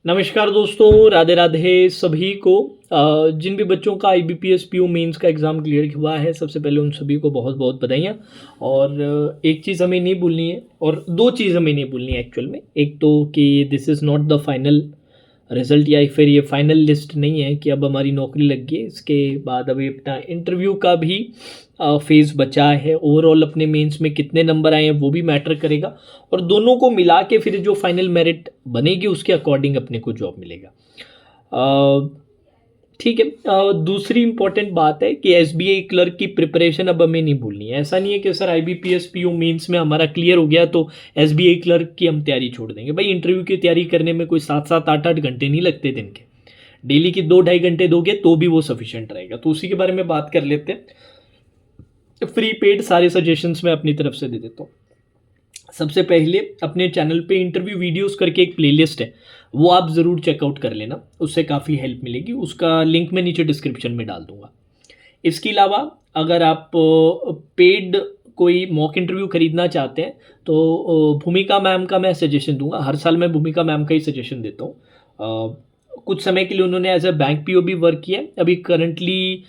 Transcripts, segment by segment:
नमस्कार दोस्तों, राधे राधे सभी को। जिन भी बच्चों का IBPS PO मेंस का एग्ज़ाम क्लियर हुआ है, सबसे पहले उन सभी को बहुत बहुत बधाइयाँ। और एक चीज़ हमें नहीं भूलनी है, और दो चीज़ हमें नहीं भूलनी है एक्चुअल में। एक तो कि this is not the final result, या फिर ये फाइनल लिस्ट नहीं है कि अब हमारी नौकरी लग गई। इसके बाद अभी अपना इंटरव्यू का भी फेज़ बचा है। ओवरऑल अपने मेंस में कितने नंबर आए हैं वो भी मैटर करेगा, और दोनों को मिला के फिर जो फाइनल मेरिट बनेगी उसके अकॉर्डिंग अपने को जॉब मिलेगा। ठीक है। दूसरी इंपॉर्टेंट बात है कि SBI क्लर्क की प्रिपरेशन अब हमें नहीं भूलनी है। ऐसा नहीं है कि सर IBPS PO मेंस में हमारा क्लियर हो गया तो SBI क्लर्क की हम तैयारी छोड़ देंगे। भाई, इंटरव्यू की तैयारी करने में कोई 7-7 8-8 घंटे नहीं लगते दिन के। डेली की 2-2.5 घंटे दोगे तो भी वो सफिशिएंट रहेगा। तो उसी के बारे में बात कर लेते हैं। फ्री पेड सारे सजेशंस मैं अपनी तरफ से दे देता हूँ। सबसे पहले अपने चैनल पे इंटरव्यू वीडियोस करके एक प्लेलिस्ट है, वो आप ज़रूर चेकआउट कर लेना, उससे काफ़ी हेल्प मिलेगी। उसका लिंक मैं नीचे डिस्क्रिप्शन में डाल दूंगा। इसके अलावा अगर आप पेड कोई मॉक इंटरव्यू खरीदना चाहते हैं तो भूमिका मैम का मैं सजेशन दूंगा। हर साल मैं भूमिका मैम का ही सजेशन देता हूँ। कुछ समय के लिए उन्होंने एज अ बैंक PO भी वर्क किया है। अभी करंटली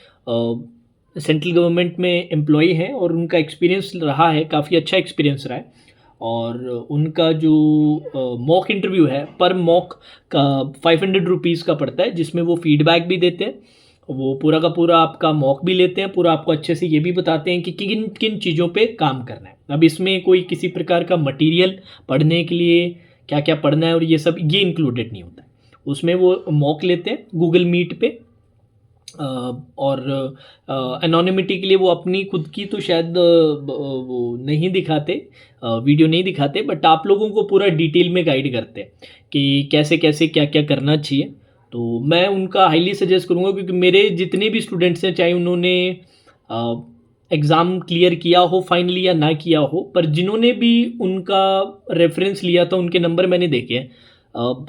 सेंट्रल गवर्नमेंट में एम्प्लॉय हैं, और उनका एक्सपीरियंस रहा है, काफ़ी अच्छा एक्सपीरियंस रहा है। और उनका जो मॉक इंटरव्यू है, पर मॉक का 500 रुपीज़ का पड़ता है, जिसमें वो फीडबैक भी देते हैं। वो पूरा का पूरा आपका मॉक भी लेते हैं, पूरा आपको अच्छे से ये भी बताते हैं कि किन किन चीज़ों पे काम करना है। अब इसमें कोई किसी प्रकार का मटेरियल पढ़ने के लिए क्या क्या पढ़ना है और ये सब ये इंक्लूडेड नहीं होता है। उसमें वो मॉक लेते हैं गूगल मीट पे। और एनोनिमिटी के लिए वो अपनी खुद की तो शायद वो नहीं दिखाते, वीडियो नहीं दिखाते, बट आप लोगों को पूरा डिटेल में गाइड करते हैं कि कैसे कैसे क्या क्या करना चाहिए। तो मैं उनका हाईली सजेस्ट करूँगा, क्योंकि मेरे जितने भी स्टूडेंट्स हैं, चाहे उन्होंने एग्ज़ाम क्लियर किया हो फाइनली या ना किया हो, पर जिन्होंने भी उनका रेफरेंस लिया था उनके नंबर मैंने देखे हैं।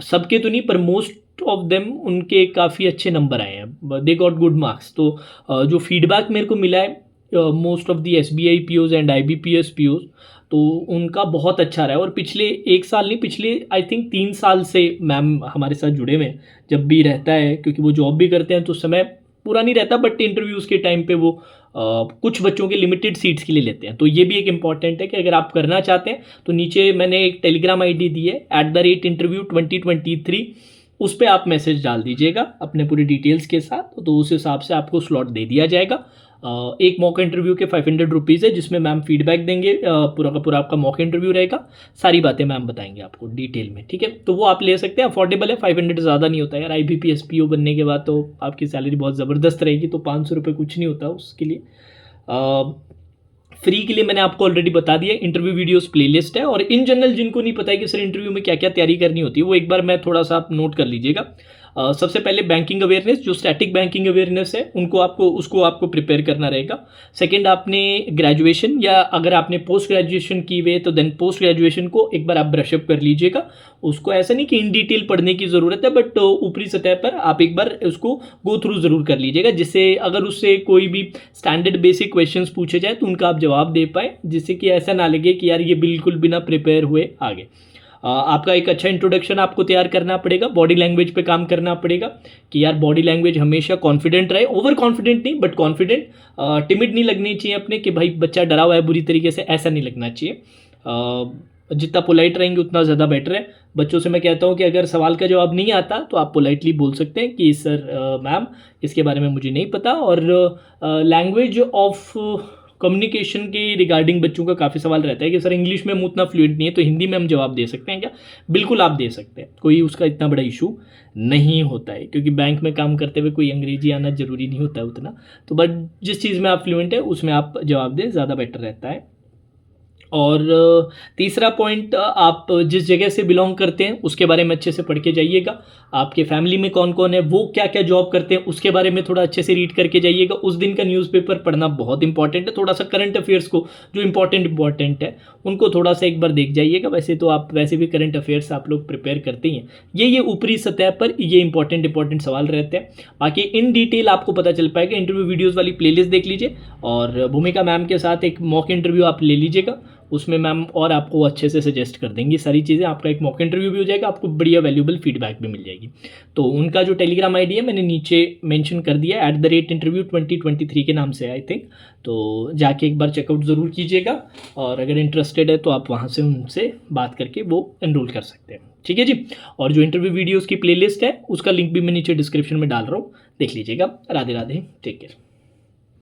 सबके तो नहीं, पर मोस्ट ऑफ देम उनके काफ़ी अच्छे नंबर आए हैं, दे गॉट गुड मार्क्स। तो जो फीडबैक मेरे को मिला है most of the SBI POs and IBPS POs, तो उनका बहुत अच्छा रहा है। और पिछले एक साल नहीं, पिछले आई थिंक 3 साल से मैम हमारे साथ जुड़े हुए हैं। जब भी रहता है, क्योंकि वो जॉब भी करते हैं तो समय पूरा नहीं रहता, बट इंटरव्यूज़ के टाइम पे वो कुछ बच्चों के लिमिटेड सीट्स के लिए लेते हैं। तो ये भी एक इंपॉर्टेंट है कि अगर आप करना चाहते हैं तो नीचे मैंने एक टेलीग्राम ID दी है @interview2023, उस पर आप मैसेज डाल दीजिएगा अपने पूरी डिटेल्स के साथ, तो उस हिसाब से आपको स्लॉट दे दिया जाएगा। एक मॉक इंटरव्यू के 500 रुपीज़ है, जिसमें मैम फीडबैक देंगे। पूरा का पूरा आपका मॉक इंटरव्यू रहेगा, सारी बातें मैम बताएंगे आपको डिटेल में। ठीक है, तो वो आप ले सकते हैं, अफोर्डेबल है। 500 ज़्यादा नहीं होता यार। IBPS PO बनने के बाद तो आपकी सैलरी बहुत ज़बरदस्त रहेगी, तो 500 रुपये कुछ नहीं होता उसके लिए। फ्री के लिए मैंने आपको ऑलरेडी बता दिया, इंटरव्यू वीडियोस प्लेलिस्ट है। और इन जनरल जिनको नहीं पता है कि सर इंटरव्यू में क्या क्या तैयारी करनी होती है, वो एक बार मैं थोड़ा सा आप नोट कर लीजिएगा। सबसे पहले बैंकिंग अवेयरनेस, जो स्टैटिक बैंकिंग अवेयरनेस है, उसको आपको प्रिपेयर करना रहेगा। सेकंड, आपने ग्रेजुएशन या अगर आपने पोस्ट ग्रेजुएशन की हुई तो देन पोस्ट ग्रेजुएशन को एक बार आप ब्रशअप कर लीजिएगा। उसको ऐसा नहीं कि इन डिटेल पढ़ने की ज़रूरत है, बट ऊपरी सतह पर आप एक बार उसको गो थ्रू ज़रूर कर लीजिएगा, जिससे अगर उससे कोई भी स्टैंडर्ड बेसिक क्वेश्चंस पूछे जाए तो उनका आप जवाब दे पाए, जिससे कि ऐसा ना लगे कि यार ये बिल्कुल बिना प्रिपेयर हुए आ गए। आपका एक अच्छा इंट्रोडक्शन आपको तैयार करना पड़ेगा। बॉडी लैंग्वेज पे काम करना पड़ेगा कि यार बॉडी लैंग्वेज हमेशा कॉन्फिडेंट रहे, ओवर कॉन्फिडेंट नहीं बट कॉन्फिडेंट। टिमिड नहीं लगनी चाहिए अपने कि भाई बच्चा डरा हुआ है बुरी तरीके से, ऐसा नहीं लगना चाहिए। जितना पोलाइट रहेंगे उतना ज़्यादा बेटर है। बच्चों से मैं कहता हूँ कि अगर सवाल का जवाब नहीं आता तो आप पोलाइटली बोल सकते हैं कि सर मैम इसके बारे में मुझे नहीं पता। और लैंग्वेज ऑफ कम्युनिकेशन के रिगार्डिंग बच्चों का काफ़ी सवाल रहता है कि सर इंग्लिश में हम उतना फ्लुएंट नहीं है, तो हिंदी में हम जवाब दे सकते हैं क्या? बिल्कुल आप दे सकते हैं, कोई उसका इतना बड़ा इशू नहीं होता है, क्योंकि बैंक में काम करते हुए कोई अंग्रेजी आना ज़रूरी नहीं होता है उतना। तो बट जिस चीज़ में आप फ्लुएंट है उसमें आप जवाब दें, ज़्यादा बेटर रहता है। और तीसरा पॉइंट, आप जिस जगह से बिलोंग करते हैं उसके बारे में अच्छे से पढ़ के जाइएगा। आपके फैमिली में कौन कौन है, वो क्या क्या जॉब करते हैं, उसके बारे में थोड़ा अच्छे से रीड करके जाइएगा। उस दिन का न्यूज़पेपर पढ़ना बहुत इंपॉर्टेंट है। थोड़ा सा करंट अफेयर्स को जो इंपॉर्टेंट है उनको थोड़ा सा एक बार देख जाइएगा। वैसे तो आप वैसे भी करंट अफेयर्स आप लोग प्रिपेयर करते ही हैं। ये ऊपरी सतह पर ये इंपॉर्टेंट सवाल रहते हैं। बाकी इन डिटेल आपको पता चल पाएगा। इंटरव्यू वीडियोज़ वाली प्लेलिस्ट देख लीजिए, और भूमिका मैम के साथ एक मॉक इंटरव्यू आप ले लीजिएगा। उसमें मैम और आपको अच्छे से सजेस्ट कर देंगी सारी चीज़ें, आपका एक मॉक इंटरव्यू भी हो जाएगा, आपको बढ़िया वैल्यूएबल फीडबैक भी मिल जाएगी। तो उनका जो टेलीग्राम आईडी है मैंने नीचे मेंशन कर दिया, @interview2023 के नाम से आई थिंक। तो जाके एक बार चेकआउट ज़रूर कीजिएगा, और अगर इंटरेस्टेड है तो आप वहाँ से उनसे बात करके वो एनरोल कर सकते हैं। ठीक है जी। और जो इंटरव्यू वीडियोज़ की प्लेलिस्ट है उसका लिंक भी मैं नीचे डिस्क्रिप्शन में डाल रहा हूँ, देख लीजिएगा। Radhe Radhe, take care.